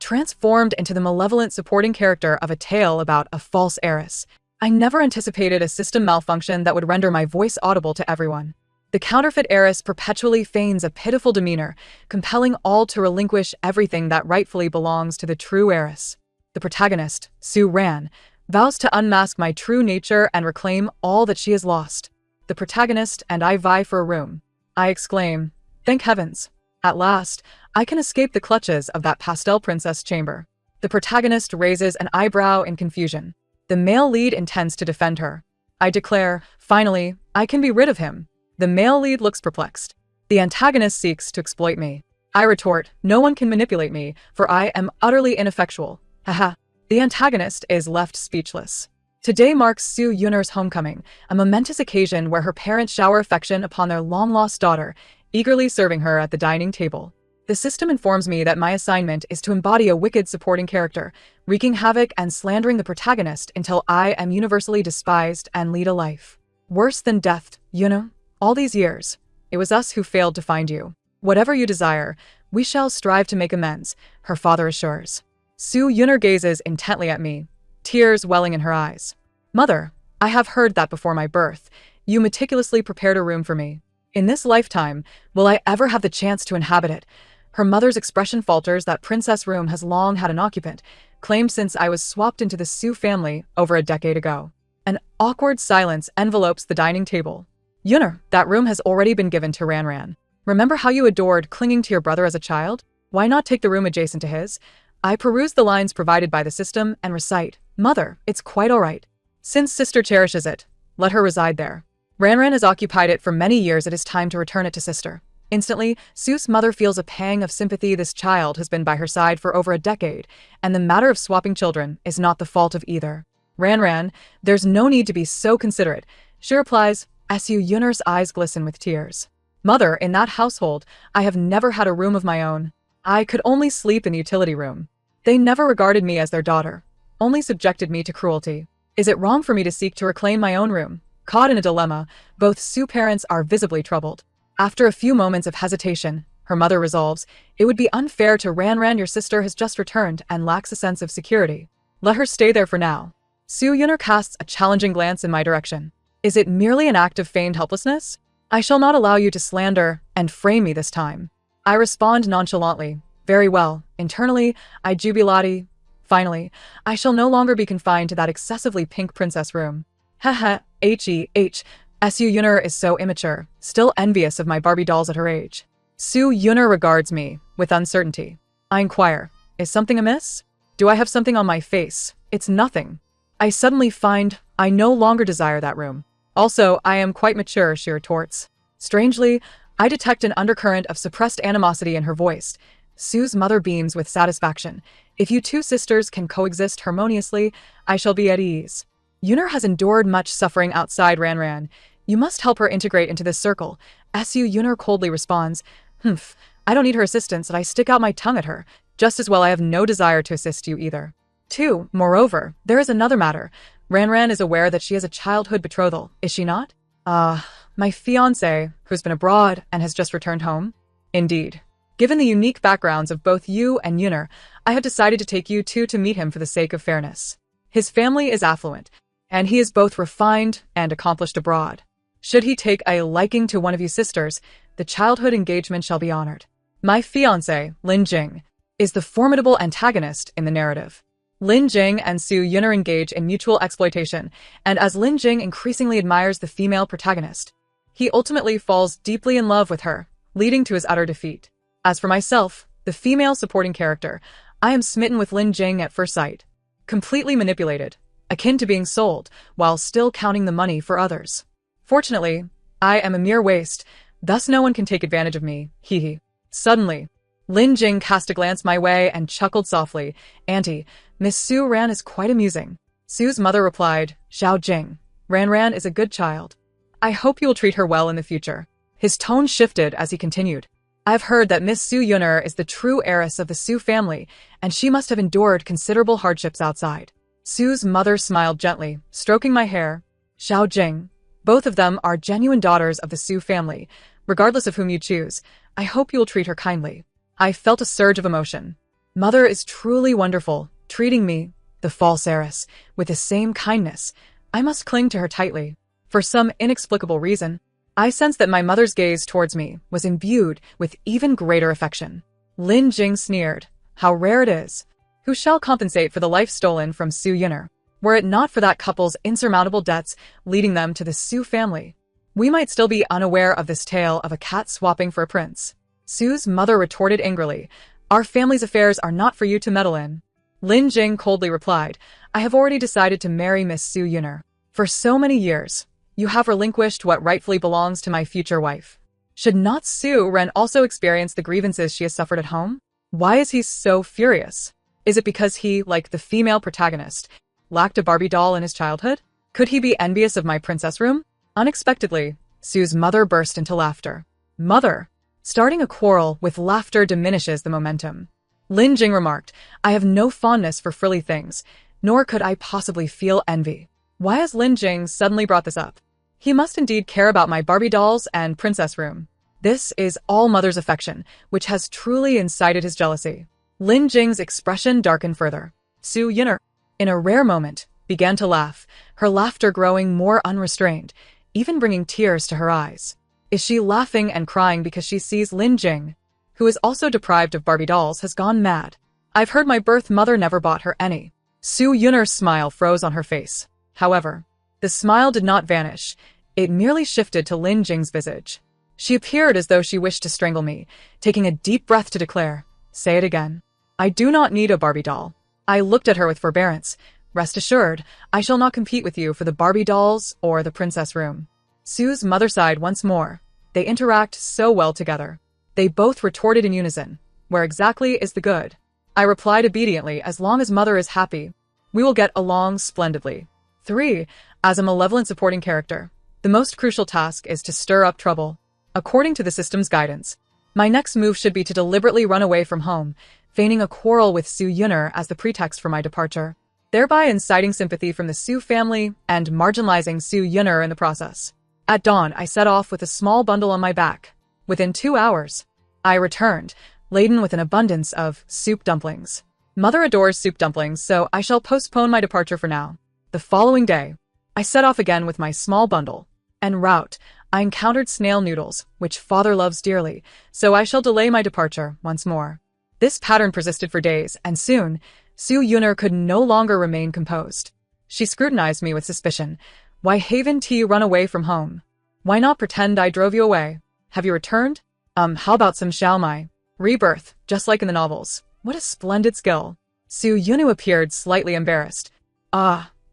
transformed into the malevolent supporting character of a tale about a false heiress. I never anticipated a system malfunction that would render my voice audible to everyone. The counterfeit heiress perpetually feigns a pitiful demeanor, compelling all to relinquish everything that rightfully belongs to the true heiress. The protagonist, Su Ran, vows to unmask my true nature and reclaim all that she has lost. The protagonist and I vie for a room. I exclaim, "Thank heavens! At last, I can escape the clutches of that pastel princess chamber." The protagonist raises an eyebrow in confusion. The male lead intends to defend her. I declare, "Finally, I can be rid of him." The male lead looks perplexed. The antagonist seeks to exploit me. I retort, "No one can manipulate me, for I am utterly ineffectual." Haha. The antagonist is left speechless. Today marks Su Yun'er's homecoming, a momentous occasion where her parents shower affection upon their long-lost daughter, eagerly serving her at the dining table. The system informs me that my assignment is to embody a wicked supporting character, wreaking havoc and slandering the protagonist until I am universally despised and lead a life worse than death, you know? All these years, it was us who failed to find you. Whatever you desire, we shall strive to make amends, her father assures. Su Yun'er gazes intently at me, tears welling in her eyes. Mother, I have heard that before my birth, you meticulously prepared a room for me. In this lifetime, will I ever have the chance to inhabit it? Her mother's expression falters. That princess room has long had an occupant, claimed since I was swapped into the Su family over a decade ago. An awkward silence envelopes the dining table. Yun'er, that room has already been given to Ran Ran. Remember how you adored clinging to your brother as a child? Why not take the room adjacent to his? I peruse the lines provided by the system and recite, "Mother, it's quite all right. Since sister cherishes it, let her reside there. Ran Ran has occupied it for many years. It is time to return it to sister." Instantly, Su's mother feels a pang of sympathy. This child has been by her side for over a decade, and the matter of swapping children is not the fault of either. Ran Ran, there's no need to be so considerate, she replies. Su Yun'er's eyes glisten with tears. Mother, in that household, I have never had a room of my own. I could only sleep in the utility room. They never regarded me as their daughter, only subjected me to cruelty. Is it wrong for me to seek to reclaim my own room? Caught in a dilemma, both Su parents are visibly troubled. After a few moments of hesitation, her mother resolves, "It would be unfair to Ran Ran. Your sister has just returned and lacks a sense of security. Let her stay there for now." Su Yun'er casts a challenging glance in my direction. Is it merely an act of feigned helplessness? I shall not allow you to slander and frame me this time. I respond nonchalantly. Very well. Internally, I jubilate. Finally, I shall no longer be confined to that excessively pink princess room. Haha, Su Yun'er is so immature, still envious of my Barbie dolls at her age. Su Yun'er regards me with uncertainty. I inquire, is something amiss? Do I have something on my face? It's nothing. I suddenly find I no longer desire that room. Also, I am quite mature, she retorts. Strangely, I detect an undercurrent of suppressed animosity in her voice. Su's mother beams with satisfaction. If you two sisters can coexist harmoniously, I shall be at ease. Yun'er has endured much suffering outside Ran Ran. You must help her integrate into this circle. Su Yun'er coldly responds, "Humph, I don't need her assistance and I stick out my tongue at her. Just as well I have no desire to assist you either." 2. Moreover, there is another matter. Ran Ran is aware that she has a childhood betrothal, is she not? My fiancé, who's been abroad and has just returned home? Indeed. Given the unique backgrounds of both you and Yun'er, I have decided to take you two to meet him for the sake of fairness. His family is affluent, and he is both refined and accomplished abroad. Should he take a liking to one of you sisters, the childhood engagement shall be honored. My fiancé, Lin Jing, is the formidable antagonist in the narrative. Lin Jing and Su Yun'er engage in mutual exploitation, and as Lin Jing increasingly admires the female protagonist, he ultimately falls deeply in love with her, leading to his utter defeat. As for myself, the female supporting character, I am smitten with Lin Jing at first sight. Completely manipulated, akin to being sold, while still counting the money for others. Fortunately, I am a mere waste, thus no one can take advantage of me, hee hee. Suddenly, Lin Jing cast a glance my way and chuckled softly. Auntie, Miss Su Ran is quite amusing. Su's mother replied, Xiao Jing, Ran Ran is a good child. I hope you will treat her well in the future. His tone shifted as he continued. I've heard that Miss Su Yun'er is the true heiress of the Su family, and she must have endured considerable hardships outside. Su's mother smiled gently, stroking my hair. Xiao Jing, both of them are genuine daughters of the Su family. Regardless of whom you choose, I hope you will treat her kindly. I felt a surge of emotion. Mother is truly wonderful, treating me, the false heiress, with the same kindness. I must cling to her tightly. For some inexplicable reason, I sensed that my mother's gaze towards me was imbued with even greater affection. Lin Jing sneered. How rare it is. Who shall compensate for the life stolen from Su Yun'er? Were it not for that couple's insurmountable debts leading them to the Su family, we might still be unaware of this tale of a cat swapping for a prince. Su's mother retorted angrily, "Our family's affairs are not for you to meddle in." Lin Jing coldly replied, "I have already decided to marry Miss Su Yun'er. For so many years, you have relinquished what rightfully belongs to my future wife. Should not Su Ren also experience the grievances she has suffered at home? Why is he so furious? Is it because he, like the female protagonist, lacked a Barbie doll in his childhood? Could he be envious of my princess room?" Unexpectedly, Su's mother burst into laughter. "Mother, starting a quarrel with laughter diminishes the momentum." Lin Jing remarked, "I have no fondness for frilly things, nor could I possibly feel envy." Why has Lin Jing suddenly brought this up? He must indeed care about my Barbie dolls and princess room. This is all mother's affection, which has truly incited his jealousy. Lin Jing's expression darkened further. Su Yun'er, in a rare moment, began to laugh, her laughter growing more unrestrained, even bringing tears to her eyes. Is she laughing and crying because she sees Lin Jing, who is also deprived of Barbie dolls, has gone mad? I've heard my birth mother never bought her any. Su Yun'er's smile froze on her face. However, the smile did not vanish. It merely shifted to Lin Jing's visage. She appeared as though she wished to strangle me, taking a deep breath to declare, "Say it again. I do not need a Barbie doll." I looked at her with forbearance. "Rest assured, I shall not compete with you for the Barbie dolls or the princess room." Su's mother sighed once more. They interact so well together. They both retorted in unison. "Where exactly is the good?" I replied obediently, "As long as mother is happy, we will get along splendidly." 3. As a malevolent supporting character, the most crucial task is to stir up trouble. According to the system's guidance, my next move should be to deliberately run away from home, feigning a quarrel with Su Yun'er as the pretext for my departure, thereby inciting sympathy from the Su family and marginalizing Su Yun'er in the process. At dawn, I set off with a small bundle on my back. Within 2 hours, I returned, laden with an abundance of soup dumplings. Mother adores soup dumplings, so I shall postpone my departure for now. The following day, I set off again with my small bundle. En route, I encountered snail noodles, which father loves dearly, so I shall delay my departure once more. This pattern persisted for days, and soon, Su Yun'er could no longer remain composed. She scrutinized me with suspicion. "Why haven't you run away from home? Why not pretend I drove you away? Have you returned? How about some xiaomai? Rebirth, just like in the novels. What a splendid skill." Su Yun'er appeared slightly embarrassed.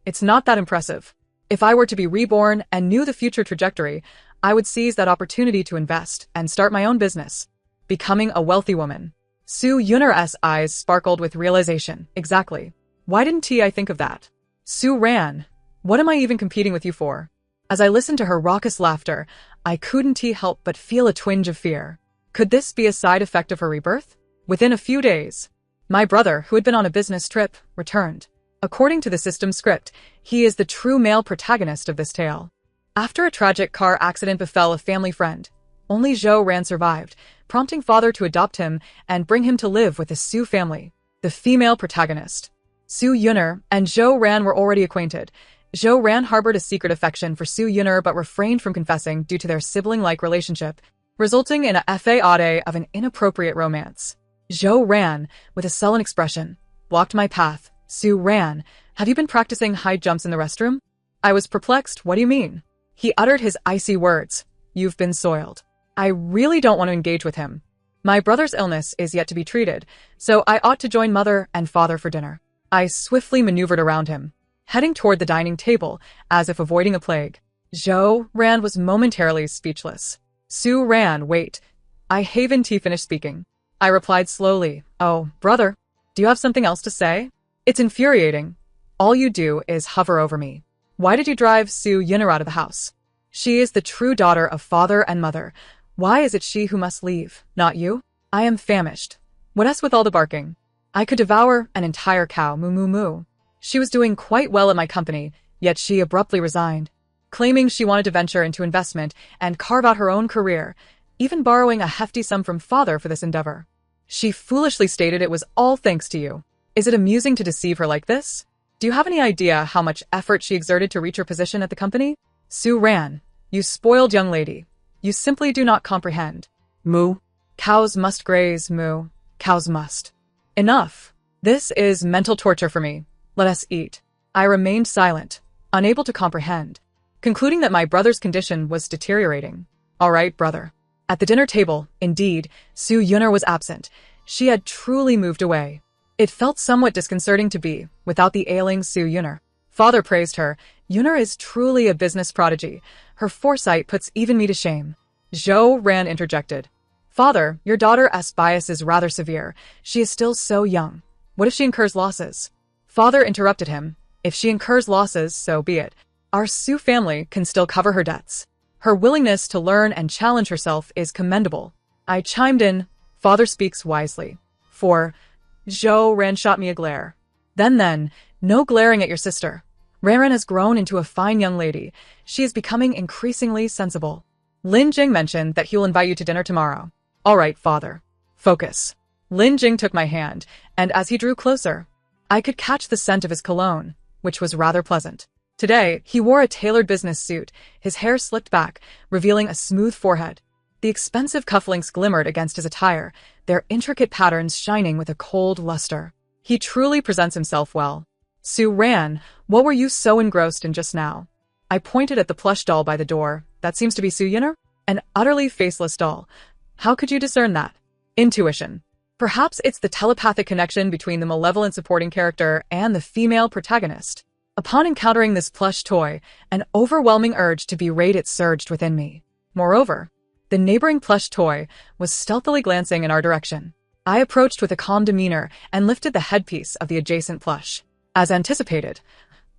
It's not that impressive. If I were to be reborn and knew the future trajectory, I would seize that opportunity to invest and start my own business, becoming a wealthy woman. Su Yun'er's eyes sparkled with realization. Exactly. Why didn't I think of that? Su Ran, what am I even competing with you for? As I listened to her raucous laughter, I couldn't help but feel a twinge of fear. Could this be a side effect of her rebirth? Within a few days, my brother, who had been on a business trip, returned. According to the system script, he is the true male protagonist of this tale. After a tragic car accident befell a family friend, only Zhou Ran survived, prompting father to adopt him and bring him to live with the Su family. The female protagonist, Su Yun'er, and Zhou Ran were already acquainted. Zhou Ran harbored a secret affection for Su Yun'er but refrained from confessing due to their sibling-like relationship, resulting in a fade of an inappropriate romance. Zhou Ran, with a sullen expression, blocked my path. "Su Ran, have you been practicing high jumps in the restroom?" I was perplexed. "What do you mean?" He uttered his icy words. "You've been soiled." I really don't want to engage with him. My brother's illness is yet to be treated, so I ought to join mother and father for dinner. I swiftly maneuvered around him, heading toward the dining table, as if avoiding a plague. Zhou Ran was momentarily speechless. "Su Ran, wait." I haven't finished speaking. I replied slowly, "Oh, brother, do you have something else to say? It's infuriating. All you do is hover over me. Why did you drive Su Yun'er out of the house? She is the true daughter of father and mother. Why is it she who must leave, not you? I am famished. What else with all the barking? I could devour an entire cow, moo moo moo." She was doing quite well at my company, yet she abruptly resigned, claiming she wanted to venture into investment and carve out her own career, even borrowing a hefty sum from father for this endeavor. She foolishly stated it was all thanks to you. Is it amusing to deceive her like this? Do you have any idea how much effort she exerted to reach her position at the company? Sue ran. You spoiled young lady. You simply do not comprehend. Moo. Cows must graze, moo. Cows must. Enough. This is mental torture for me. Let us eat. I remained silent, unable to comprehend, concluding that my brother's condition was deteriorating. All right, brother. At the dinner table, indeed, Sue Yunner was absent. She had truly moved away. It felt somewhat disconcerting to be without the ailing Sue Yunner. Father praised her. Yunner is truly a business prodigy. Her foresight puts even me to shame. Zhou Ran interjected. Father, your daughter's bias is rather severe. She is still so young. What if she incurs losses? Father interrupted him. If she incurs losses, so be it. Our Sue family can still cover her debts. Her willingness to learn and challenge herself is commendable. I chimed in. Father speaks wisely. For Zhou Ran shot me a glare. Then, no glaring at your sister. Ran has grown into a fine young lady. She is becoming increasingly sensible. Lin Jing mentioned that he will invite you to dinner tomorrow. All right, father. Focus. Lin Jing took my hand, and as he drew closer, I could catch the scent of his cologne, which was rather pleasant. Today, he wore a tailored business suit, his hair slicked back, revealing a smooth forehead. The expensive cufflinks glimmered against his attire, their intricate patterns shining with a cold luster. He truly presents himself well. Sue Ran, what were you so engrossed in just now? I pointed at the plush doll by the door. That seems to be Sue Yunner? An utterly faceless doll. How could you discern that? Intuition. Perhaps it's the telepathic connection between the malevolent supporting character and the female protagonist. Upon encountering this plush toy, an overwhelming urge to berate it surged within me. Moreover, the neighboring plush toy was stealthily glancing in our direction. I approached with a calm demeanor and lifted the headpiece of the adjacent plush. As anticipated,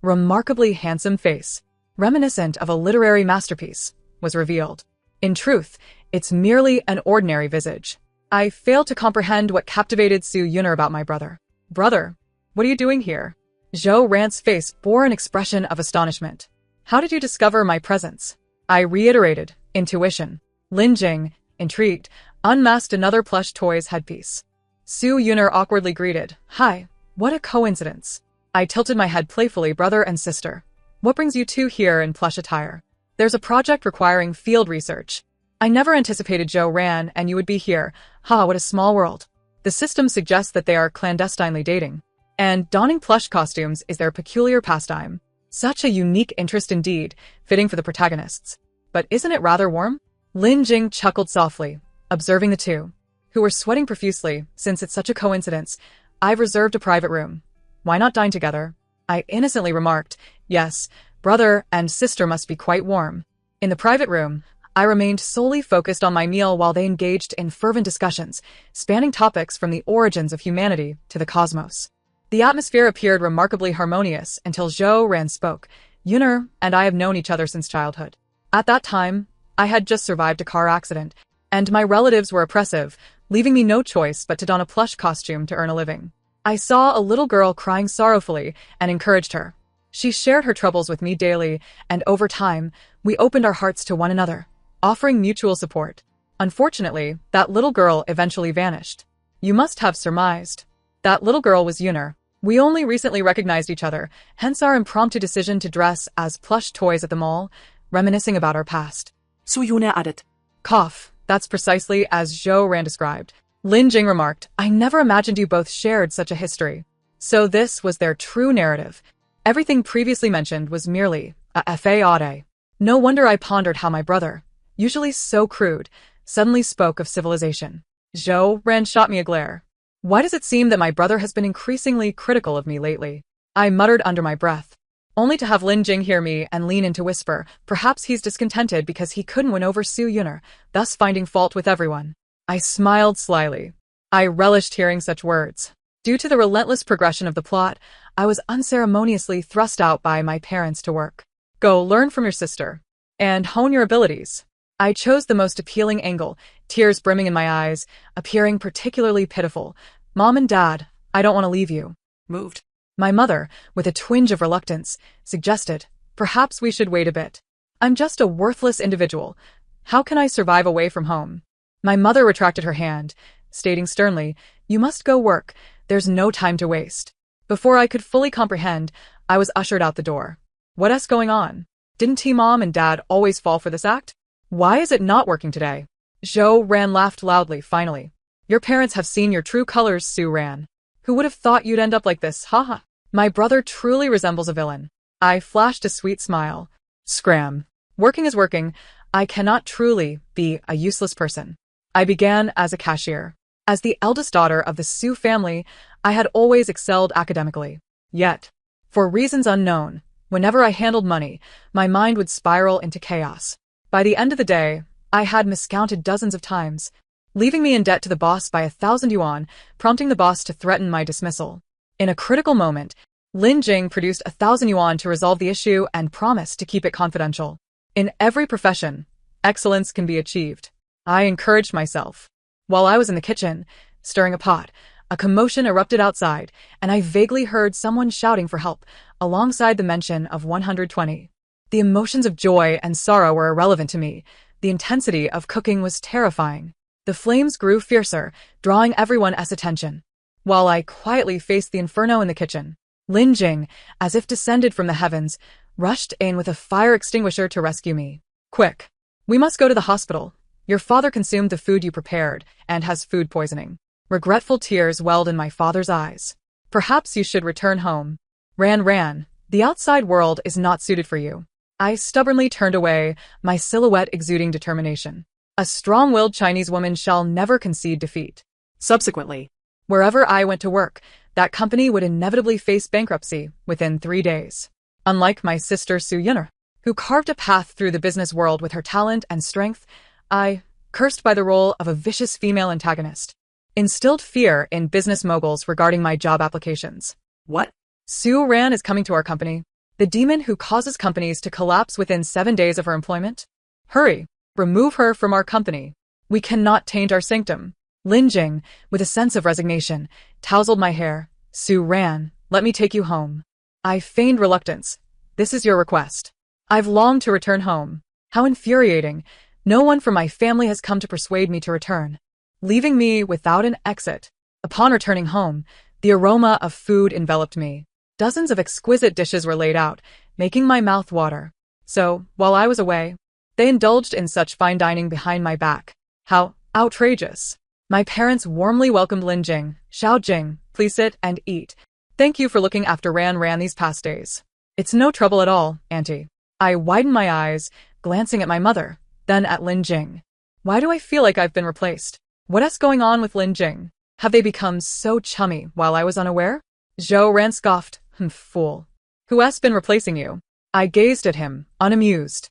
remarkably handsome face, reminiscent of a literary masterpiece, was revealed. In truth, it's merely an ordinary visage. I failed to comprehend what captivated Sue Yunner about my brother. Brother, what are you doing here? Zhou Ran's face bore an expression of astonishment. How did you discover my presence? I reiterated, intuition. Lin Jing, intrigued, unmasked another plush toy's headpiece. Sue Yunner awkwardly greeted. Hi, what a coincidence. I tilted my head playfully, brother and sister. What brings you two here in plush attire? There's a project requiring field research. I never anticipated Zhou Ran and you would be here. Ha, what a small world. The system suggests that they are clandestinely dating. And donning plush costumes is their peculiar pastime. Such a unique interest indeed, fitting for the protagonists. But isn't it rather warm? Lin Jing chuckled softly, observing the two, who were sweating profusely. Since it's such a coincidence, I've reserved a private room. Why not dine together? I innocently remarked. Yes, brother and sister must be quite warm. In the private room, I remained solely focused on my meal while they engaged in fervent discussions, spanning topics from the origins of humanity to the cosmos. The atmosphere appeared remarkably harmonious until Zhou Ran spoke. Yunner and I have known each other since childhood. At that time, I had just survived a car accident, and my relatives were oppressive, leaving me no choice but to don a plush costume to earn a living. I saw a little girl crying sorrowfully and encouraged her. She shared her troubles with me daily, and over time, we opened our hearts to one another, offering mutual support. Unfortunately, that little girl eventually vanished. You must have surmised. That little girl was Yunner. We only recently recognized each other, hence our impromptu decision to dress as plush toys at the mall, reminiscing about our past. Sue Yunner added. Cough. That's precisely as Zhou Ran described. Lin Jing remarked, I never imagined you both shared such a history. So this was their true narrative. Everything previously mentioned was merely a fade. No wonder I pondered how my brother, usually so crude, suddenly spoke of civilization. Zhou Ran shot me a glare. Why does it seem that my brother has been increasingly critical of me lately? I muttered under my breath, only to have Lin Jing hear me and lean in to whisper, perhaps he's discontented because he couldn't win over Sue Yunner, thus finding fault with everyone. I smiled slyly. I relished hearing such words. Due to the relentless progression of the plot, I was unceremoniously thrust out by my parents to work. Go learn from your sister and hone your abilities. I chose the most appealing angle, tears brimming in my eyes, appearing particularly pitiful. Mom and Dad, I don't want to leave you. Moved. My mother, with a twinge of reluctance, suggested, perhaps we should wait a bit. I'm just a worthless individual. How can I survive away from home? My mother retracted her hand. stating sternly, "You must go work. There's no time to waste." Before I could fully comprehend, I was ushered out the door. What's going on? Didn't Mom and Dad always fall for this act? Why is it not working today? Zhou Ran laughed loudly, finally. "Your parents have seen your true colors, Su Ran. Who would have thought you'd end up like this, haha? My brother truly resembles a villain." I flashed a sweet smile. Scram. Working is working. I cannot truly be a useless person. I began as a cashier. As the eldest daughter of the Su family, I had always excelled academically. Yet, for reasons unknown, whenever I handled money, my mind would spiral into chaos. By the end of the day, I had miscounted dozens of times, leaving me in debt to the boss by 1,000 yuan, prompting the boss to threaten my dismissal. In a critical moment, Lin Jing produced 1,000 yuan to resolve the issue and promised to keep it confidential. In every profession, excellence can be achieved. I encouraged myself. While I was in the kitchen, stirring a pot, a commotion erupted outside, and I vaguely heard someone shouting for help, alongside the mention of 120. The emotions of joy and sorrow were irrelevant to me. The intensity of cooking was terrifying. The flames grew fiercer, drawing everyone's attention. While I quietly faced the inferno in the kitchen, Lin Jing, as if descended from the heavens, rushed in with a fire extinguisher to rescue me. "Quick! We must go to the hospital. Your father consumed the food you prepared and has food poisoning." Regretful tears welled in my father's eyes. "Perhaps you should return home." Ran. The outside world is not suited for you." I stubbornly turned away, my silhouette exuding determination. A strong-willed Chinese woman shall never concede defeat. Subsequently, wherever I went to work, that company would inevitably face bankruptcy within 3 days. Unlike my sister Su Yun'er, who carved a path through the business world with her talent and strength, I, cursed by the role of a vicious female antagonist, instilled fear in business moguls regarding my job applications. "What? Su Ran is coming to our company? The demon who causes companies to collapse within 7 days of her employment? Hurry, remove her from our company. We cannot taint our sanctum." Lin Jing, with a sense of resignation, tousled my hair. "Su Ran, let me take you home." I feigned reluctance. "This is your request. I've longed to return home." How infuriating. No one from my family has come to persuade me to return, leaving me without an exit. Upon returning home, the aroma of food enveloped me. Dozens of exquisite dishes were laid out, making my mouth water. So, while I was away, they indulged in such fine dining behind my back. How outrageous. My parents warmly welcomed Lin Jing. "Xiao Jing, please sit and eat. Thank you for looking after Ran these past days." "It's no trouble at all, Auntie." I widened my eyes, glancing at my mother, then at Lin Jing. Why do I feel like I've been replaced? What's going on with Lin Jing? Have they become so chummy while I was unaware? Zhou Ran scoffed. Fool. Who's been replacing you?" I gazed at him, unamused.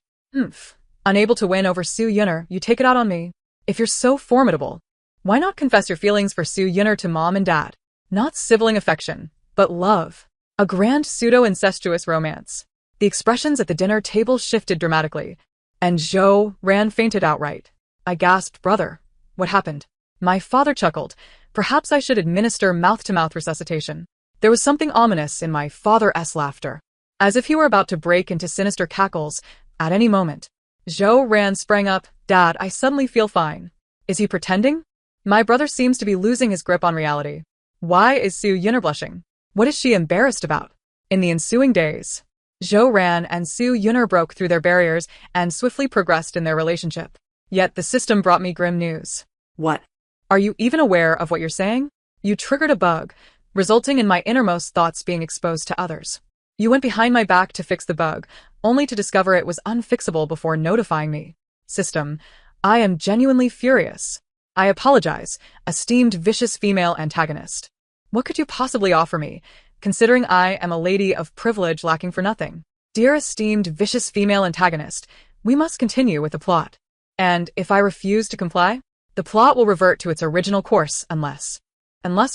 Unable to win over Su Yun'er, you take it out on me. If you're so formidable, why not confess your feelings for Su Yun'er to Mom and Dad? Not sibling affection, but love. A grand pseudo-incestuous romance. The expressions at the dinner table shifted dramatically, and Zhou Ran fainted outright. I gasped, "Brother, what happened?" My father chuckled. Perhaps I should administer mouth-to-mouth resuscitation. There was something ominous in my father's laughter, as if he were about to break into sinister cackles at any moment. Zhou Ran sprang up. "Dad, I suddenly feel fine." Is he pretending? My brother seems to be losing his grip on reality. Why is Su Yun'er blushing? What is she embarrassed about? In the ensuing days, Zhou Ran and Su Yun'er broke through their barriers and swiftly progressed in their relationship. Yet the system brought me grim news. "What? Are you even aware of what you're saying? You triggered a bug, resulting in my innermost thoughts being exposed to others. You went behind my back to fix the bug, only to discover it was unfixable before notifying me. System, I am genuinely furious. I apologize, esteemed vicious female antagonist. What could you possibly offer me, considering I am a lady of privilege lacking for nothing? Dear esteemed vicious female antagonist, we must continue with the plot. And if I refuse to comply, the plot will revert to its original course unless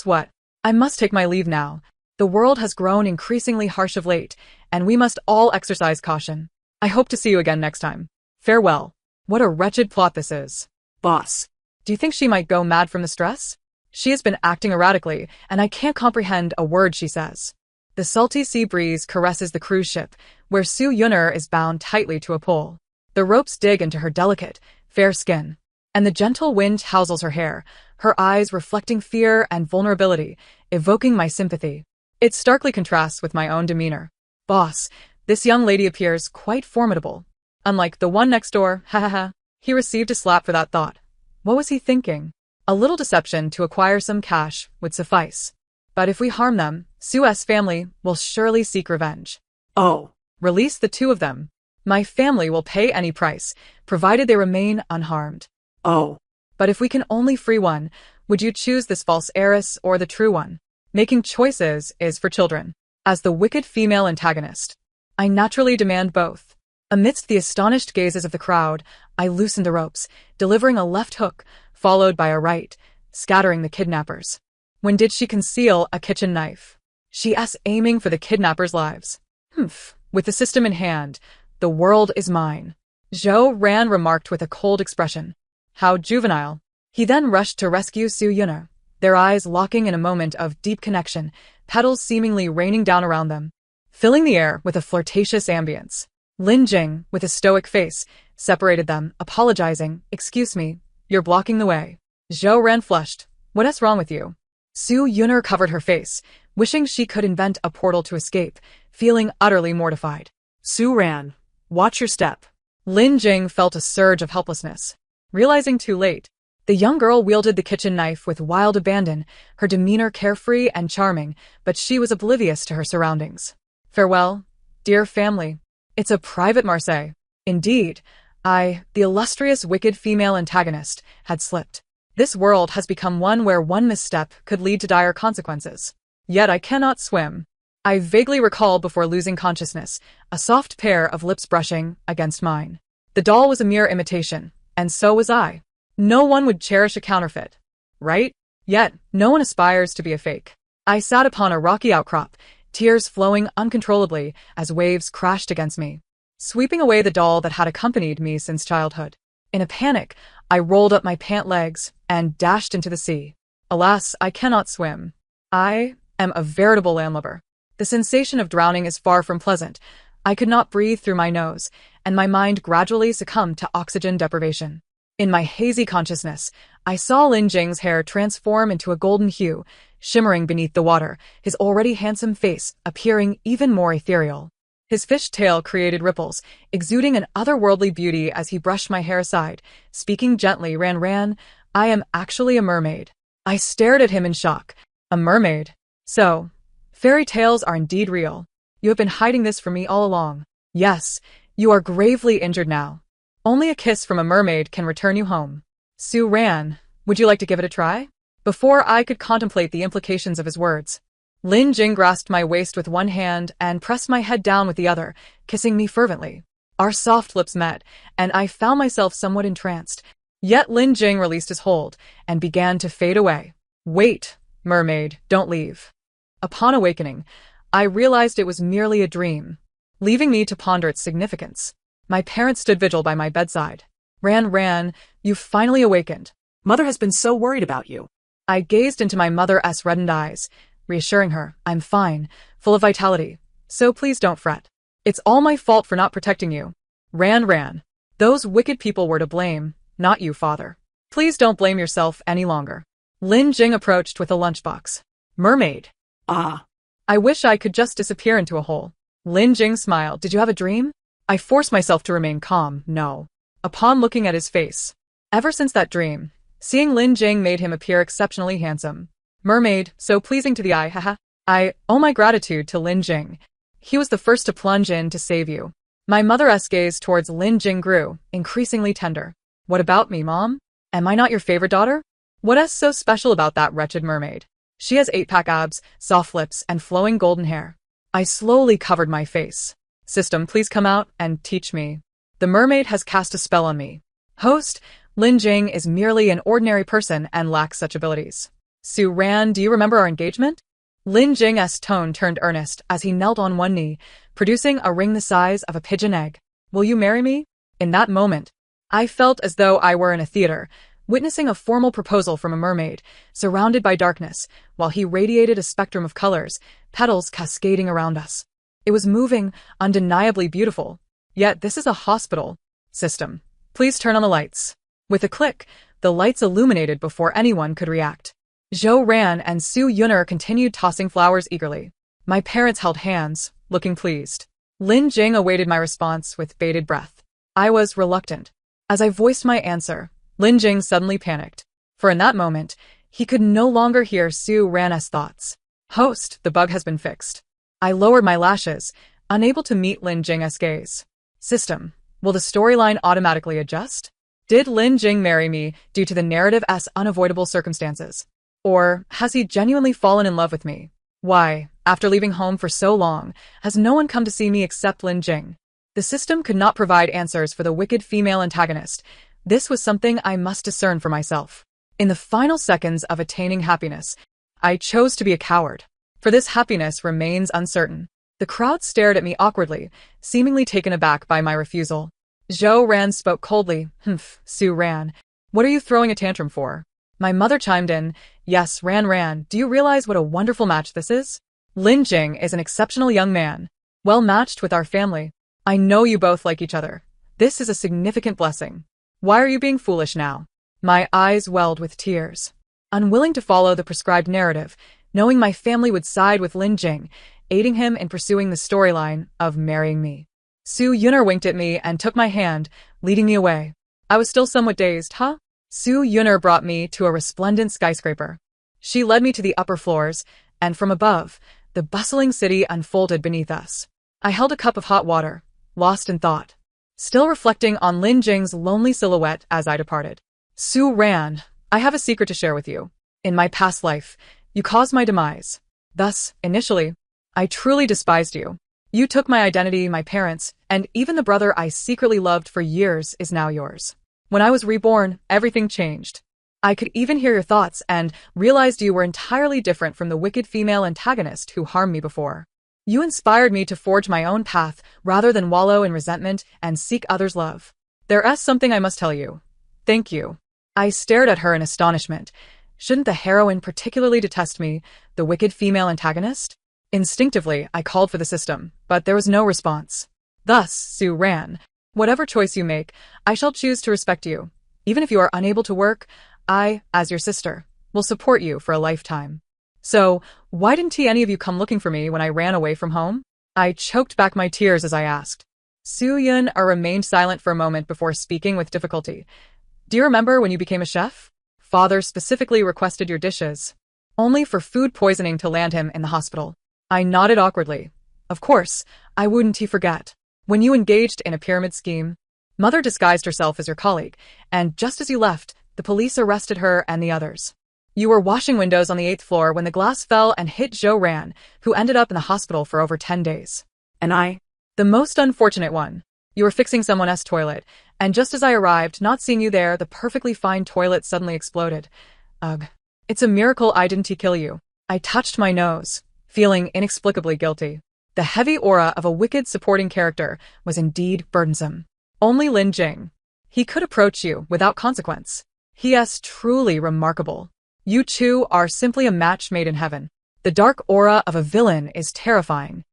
what? I must take my leave now. The world has grown increasingly harsh of late, and we must all exercise caution. I hope to see you again next time. Farewell." What a wretched plot this is. Boss, do you think she might go mad from the stress? She has been acting erratically, and I can't comprehend a word she says. The salty sea breeze caresses the cruise ship, where Su Yun'er is bound tightly to a pole. The ropes dig into her delicate, fair skin. and the gentle wind tousles her hair, her eyes reflecting fear and vulnerability, evoking my sympathy. It starkly contrasts with my own demeanor. Boss, this young lady appears quite formidable. Unlike the one next door, ha ha ha. He received a slap for that thought. What was he thinking? A little deception to acquire some cash would suffice. But if we harm them, Sue's family will surely seek revenge. Oh. Release the two of them. My family will pay any price, provided they remain unharmed. Oh. But if we can only free one, would you choose this false heiress or the true one? Making choices is for children. As the wicked female antagonist, I naturally demand both. Amidst the astonished gazes of the crowd, I loosened the ropes, delivering a left hook, followed by a right, scattering the kidnappers. When did she conceal a kitchen knife? She's aiming for the kidnappers' lives. Humph. With the system in hand, the world is mine. Zhou Ran remarked with a cold expression. How juvenile. He then rushed to rescue Su Yun'er, their eyes locking in a moment of deep connection, petals seemingly raining down around them, filling the air with a flirtatious ambience. Lin Jing, with a stoic face, separated them, apologizing. Excuse me, you're blocking the way. Zhou Ran flushed. What's wrong with you? Su Yun'er covered her face, wishing she could invent a portal to escape, feeling utterly mortified. Su Ran, watch your step. Lin Jing felt a surge of helplessness. Realizing too late, the young girl wielded the kitchen knife with wild abandon, her demeanor carefree and charming, but she was oblivious to her surroundings. Farewell, dear family. It's a private Marseille. Indeed, I, the illustrious wicked female antagonist, had slipped. This world has become one where one misstep could lead to dire consequences. Yet I cannot swim. I vaguely recalled before losing consciousness, a soft pair of lips brushing against mine. The doll was a mere imitation, and so was I. No one would cherish a counterfeit, right? Yet, no one aspires to be a fake. I sat upon a rocky outcrop, tears flowing uncontrollably as waves crashed against me, sweeping away the doll that had accompanied me since childhood. In a panic, I rolled up my pant legs and dashed into the sea. Alas, I cannot swim. I am a veritable landlubber. The sensation of drowning is far from pleasant. I could not breathe through my nose, and my mind gradually succumbed to oxygen deprivation. In my hazy consciousness, I saw Lin Jing's hair transform into a golden hue, shimmering beneath the water, his already handsome face appearing even more ethereal. His fish tail created ripples, exuding an otherworldly beauty as he brushed my hair aside, speaking gently. Ran, I am actually a mermaid. I stared at him in shock. A mermaid? So, fairy tales are indeed real. You have been hiding this from me all along. Yes, you are gravely injured now. Only a kiss from a mermaid can return you home. Su Ran, would you like to give it a try? Before I could contemplate the implications of his words, Lin Jing grasped my waist with one hand and pressed my head down with the other, kissing me fervently. Our soft lips met, and I found myself somewhat entranced. Yet Lin Jing released his hold and began to fade away. Wait, mermaid, don't leave. Upon awakening, I realized it was merely a dream, leaving me to ponder its significance. My parents stood vigil by my bedside. Ran, you've finally awakened. Mother has been so worried about you. I gazed into my mother's reddened eyes, reassuring her, I'm fine, full of vitality, so please don't fret. It's all my fault for not protecting you. Ran, those wicked people were to blame, not you, father. Please don't blame yourself any longer. Lin Jing approached with a lunchbox. Mermaid. Ah. I wish I could just disappear into a hole. Lin Jing smiled. Did you have a dream? I forced myself to remain calm. No. Upon looking at his face. Ever since that dream, seeing Lin Jing made him appear exceptionally handsome. Mermaid, so pleasing to the eye, haha. I owe my gratitude to Lin Jing. He was the first to plunge in to save you. My mother's gaze towards Lin Jing grew, increasingly tender. What about me, Mom? Am I not your favorite daughter? What's so special about that wretched mermaid? She has 8-pack abs, soft lips, and flowing golden hair. I slowly covered my face. System, please come out and teach me. The mermaid has cast a spell on me. Host, Lin Jing is merely an ordinary person and lacks such abilities. Su Ran, do you remember our engagement? Lin Jing's tone turned earnest as he knelt on one knee, producing a ring the size of a pigeon egg. Will you marry me? In that moment, I felt as though I were in a theater, witnessing a formal proposal from a mermaid, surrounded by darkness, while he radiated a spectrum of colors, petals cascading around us. It was moving, undeniably beautiful. Yet this is a hospital. System, please turn on the lights. With a click, the lights illuminated before anyone could react. Zhou Ran and Su Yun'er continued tossing flowers eagerly. My parents held hands, looking pleased. Lin Jing awaited my response with bated breath. I was reluctant. As I voiced my answer, Lin Jing suddenly panicked. For in that moment, he could no longer hear Su Ran's thoughts. Host, the bug has been fixed. I lowered my lashes, unable to meet Lin Jing's gaze. System, will the storyline automatically adjust? Did Lin Jing marry me due to the narrative's unavoidable circumstances? Or has he genuinely fallen in love with me? Why, after leaving home for so long, has no one come to see me except Lin Jing? The system could not provide answers for the wicked female antagonist. This was something I must discern for myself. In the final seconds of attaining happiness, I chose to be a coward. For this happiness remains uncertain. The crowd stared at me awkwardly, seemingly taken aback by my refusal. Zhou Ran spoke coldly. Su Ran, what are you throwing a tantrum for? My mother chimed in. Yes, Ran, do you realize what a wonderful match this is? Lin Jing is an exceptional young man, well matched with our family. I know you both like each other. This is a significant blessing. Why are you being foolish now? My eyes welled with tears. Unwilling to follow the prescribed narrative, knowing my family would side with Lin Jing, aiding him in pursuing the storyline of marrying me. Su Yun'er winked at me and took my hand, leading me away. I was still somewhat dazed. Su Yun'er brought me to a resplendent skyscraper. She led me to the upper floors, and from above, the bustling city unfolded beneath us. I held a cup of hot water, lost in thought, still reflecting on Lin Jing's lonely silhouette as I departed. Su Ran, I have a secret to share with you. In my past life, you caused my demise. Thus, initially, I truly despised you. You took my identity, my parents, and even the brother I secretly loved for years is now yours. When I was reborn, everything changed. I could even hear your thoughts and realized you were entirely different from the wicked female antagonist who harmed me before. You inspired me to forge my own path rather than wallow in resentment and seek others' love. There's something I must tell you. Thank you. I stared at her in astonishment. Shouldn't the heroine particularly detest me, the wicked female antagonist? Instinctively, I called for the system, but there was no response. Thus, Su Ran, whatever choice you make, I shall choose to respect you. Even if you are unable to work, I, as your sister, will support you for a lifetime. So, why didn't any of you come looking for me when I ran away from home? I choked back my tears as I asked. Su Yun'er remained silent for a moment before speaking with difficulty. Do you remember when you became a chef? Father specifically requested your dishes, only for food poisoning to land him in the hospital. I nodded awkwardly. Of course, I wouldn't forget. When you engaged in a pyramid scheme, Mother disguised herself as your colleague, and just as you left, the police arrested her and the others. You were washing windows on the 8th floor when the glass fell and hit Zhou Ran, who ended up in the hospital for over 10 days. And I? The most unfortunate one. You were fixing someone's toilet, and just as I arrived, not seeing you there, the perfectly fine toilet suddenly exploded. Ugh. It's a miracle I didn't kill you. I touched my nose, feeling inexplicably guilty. The heavy aura of a wicked supporting character was indeed burdensome. Only Lin Jing. He could approach you without consequence. He is truly remarkable. You two are simply a match made in heaven. The dark aura of a villain is terrifying.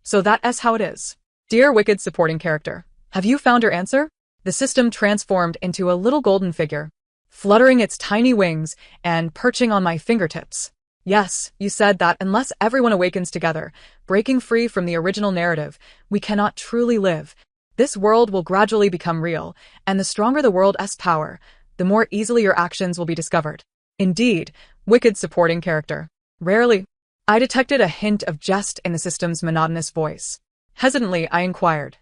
So that is how it is. Dear wicked supporting character, have you found your answer? The system transformed into a little golden figure, fluttering its tiny wings and perching on my fingertips. Yes, you said that unless everyone awakens together, breaking free from the original narrative, we cannot truly live. This world will gradually become real, and the stronger the world's power, the more easily your actions will be discovered. Indeed, wicked supporting character. Rarely. I detected a hint of jest in the system's monotonous voice. Hesitantly, I inquired.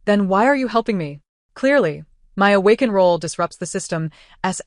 Then why are you helping me? Clearly, my awakened role disrupts the system's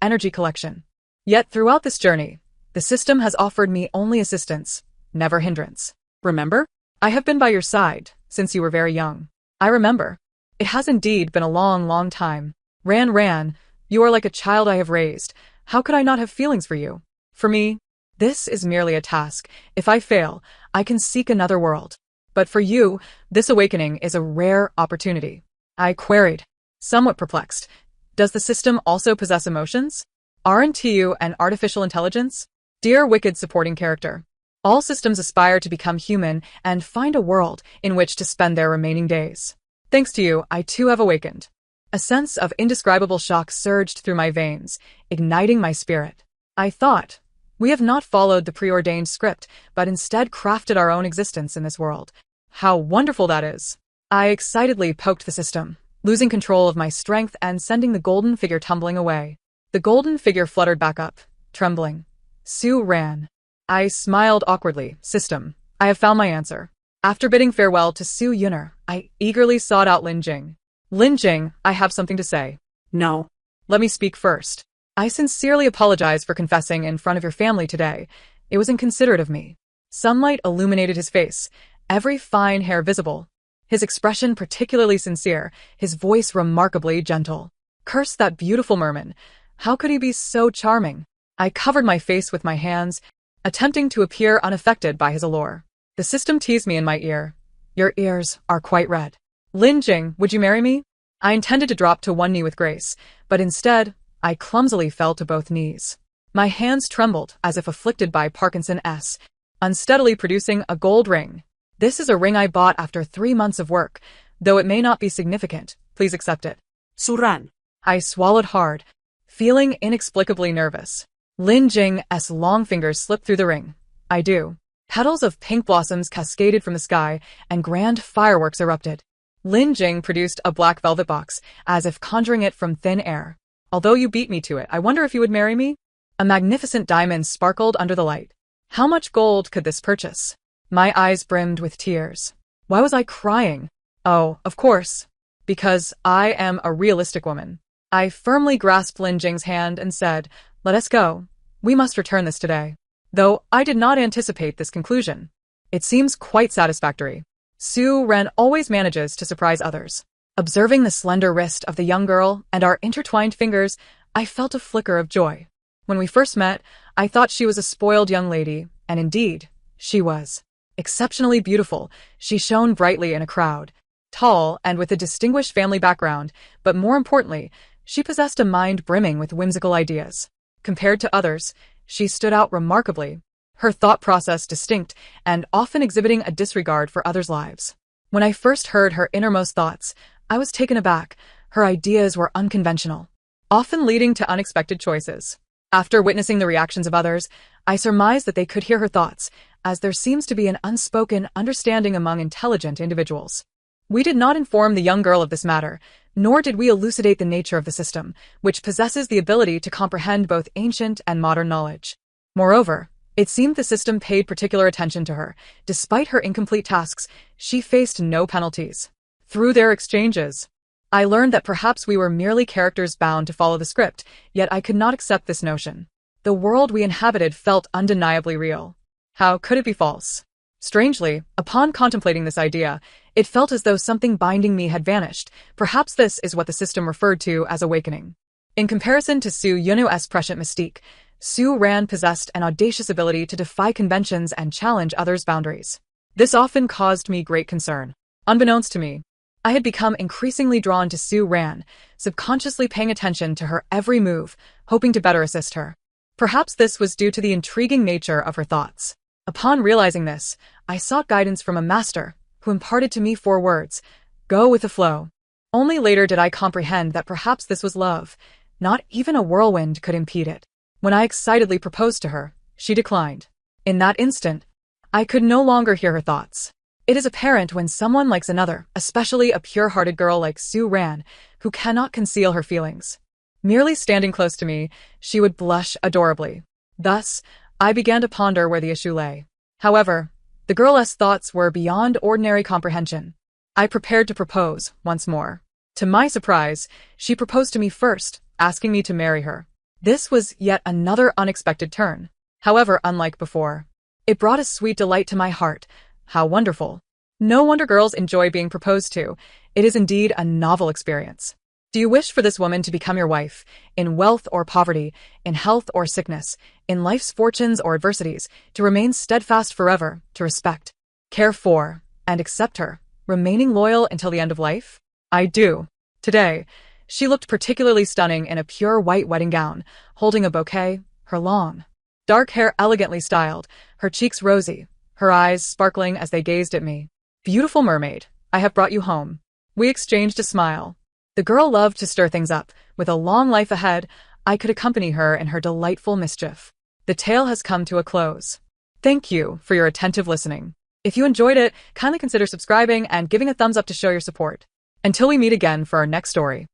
energy collection. Yet throughout this journey, the system has offered me only assistance, never hindrance. Remember? I have been by your side since you were very young. I remember. It has indeed been a long, long time. Ran, you are like a child I have raised. How could I not have feelings for you? For me, this is merely a task. If I fail, I can seek another world. But for you, this awakening is a rare opportunity. I queried, somewhat perplexed. Does the system also possess emotions? Aren't you an artificial intelligence? Dear wicked supporting character, all systems aspire to become human and find a world in which to spend their remaining days. Thanks to you, I too have awakened. A sense of indescribable shock surged through my veins, igniting my spirit. I thought, we have not followed the preordained script, but instead crafted our own existence in this world. How wonderful that is! I excitedly poked the system, losing control of my strength and sending the golden figure tumbling away. The golden figure fluttered back up, trembling. Sue ran. I smiled awkwardly. System, I have found my answer. After bidding farewell to Su Yuner, I eagerly sought out Lin Jing. Lin Jing, I have something to say. No. Let me speak first. I sincerely apologize for confessing in front of your family today. It was inconsiderate of me. Sunlight illuminated his face, every fine hair visible. His expression particularly sincere, his voice remarkably gentle. Curse that beautiful merman. How could he be so charming? I covered my face with my hands, attempting to appear unaffected by his allure. The system teased me in my ear. Your ears are quite red. Lin Jing, would you marry me? I intended to drop to one knee with grace, but instead, I clumsily fell to both knees. My hands trembled as if afflicted by Parkinson's, unsteadily producing a gold ring. This is a ring I bought after 3 months of work, though it may not be significant. Please accept it. Suran. I swallowed hard, feeling inexplicably nervous. Lin Jing's long fingers slipped through the ring. I do. Petals of pink blossoms cascaded from the sky, and grand fireworks erupted. Lin Jing produced a black velvet box, as if conjuring it from thin air. Although you beat me to it, I wonder if you would marry me? A magnificent diamond sparkled under the light. How much gold could this purchase? My eyes brimmed with tears. Why was I crying? Oh, of course. Because I am a realistic woman. I firmly grasped Lin Jing's hand and said, let us go. We must return this today. Though I did not anticipate this conclusion. It seems quite satisfactory. Su Ren always manages to surprise others. Observing the slender wrist of the young girl and our intertwined fingers, I felt a flicker of joy. When we first met, I thought she was a spoiled young lady, and indeed, she was. Exceptionally beautiful, she shone brightly in a crowd. Tall and with a distinguished family background, but more importantly, she possessed a mind brimming with whimsical ideas. Compared to others, she stood out remarkably. Her thought process distinct and often exhibiting a disregard for others' lives. When I first heard her innermost thoughts, I was taken aback. Her ideas were unconventional, often leading to unexpected choices. After witnessing the reactions of others, I surmised that they could hear her thoughts, as there seems to be an unspoken understanding among intelligent individuals. We did not inform the young girl of this matter, nor did we elucidate the nature of the system, which possesses the ability to comprehend both ancient and modern knowledge. Moreover, it seemed the system paid particular attention to her. Despite her incomplete tasks, she faced no penalties. Through their exchanges, I learned that perhaps we were merely characters bound to follow the script, yet I could not accept this notion. The world we inhabited felt undeniably real. How could it be false? Strangely, upon contemplating this idea, it felt as though something binding me had vanished. Perhaps this is what the system referred to as awakening. In comparison to Su Yunu's prescient mystique, Su Ran possessed an audacious ability to defy conventions and challenge others' boundaries. This often caused me great concern. Unbeknownst to me, I had become increasingly drawn to Su Ran, subconsciously paying attention to her every move, hoping to better assist her. Perhaps this was due to the intriguing nature of her thoughts. Upon realizing this, I sought guidance from a master, who imparted to me 4 words: go with the flow. Only later did I comprehend that perhaps this was love. Not even a whirlwind could impede it. When I excitedly proposed to her, she declined. In that instant, I could no longer hear her thoughts. It is apparent when someone likes another, especially a pure-hearted girl like Su Ran, who cannot conceal her feelings. Merely standing close to me, she would blush adorably. Thus, I began to ponder where the issue lay. However, the girl's thoughts were beyond ordinary comprehension. I prepared to propose once more. To my surprise, she proposed to me first, asking me to marry her. This was yet another unexpected turn. However, unlike before, it brought a sweet delight to my heart. How wonderful. No wonder girls enjoy being proposed to. It is indeed a novel experience. Do you wish for this woman to become your wife, in wealth or poverty, in health or sickness, in life's fortunes or adversities, to remain steadfast forever, to respect, care for, and accept her, remaining loyal until the end of life? I do. Today, she looked particularly stunning in a pure white wedding gown, holding a bouquet, her long, dark hair elegantly styled, her cheeks rosy, her eyes sparkling as they gazed at me. Beautiful mermaid, I have brought you home. We exchanged a smile. The girl loved to stir things up. With a long life ahead, I could accompany her in her delightful mischief. The tale has come to a close. Thank you for your attentive listening. If you enjoyed it, kindly consider subscribing and giving a thumbs up to show your support. Until we meet again for our next story.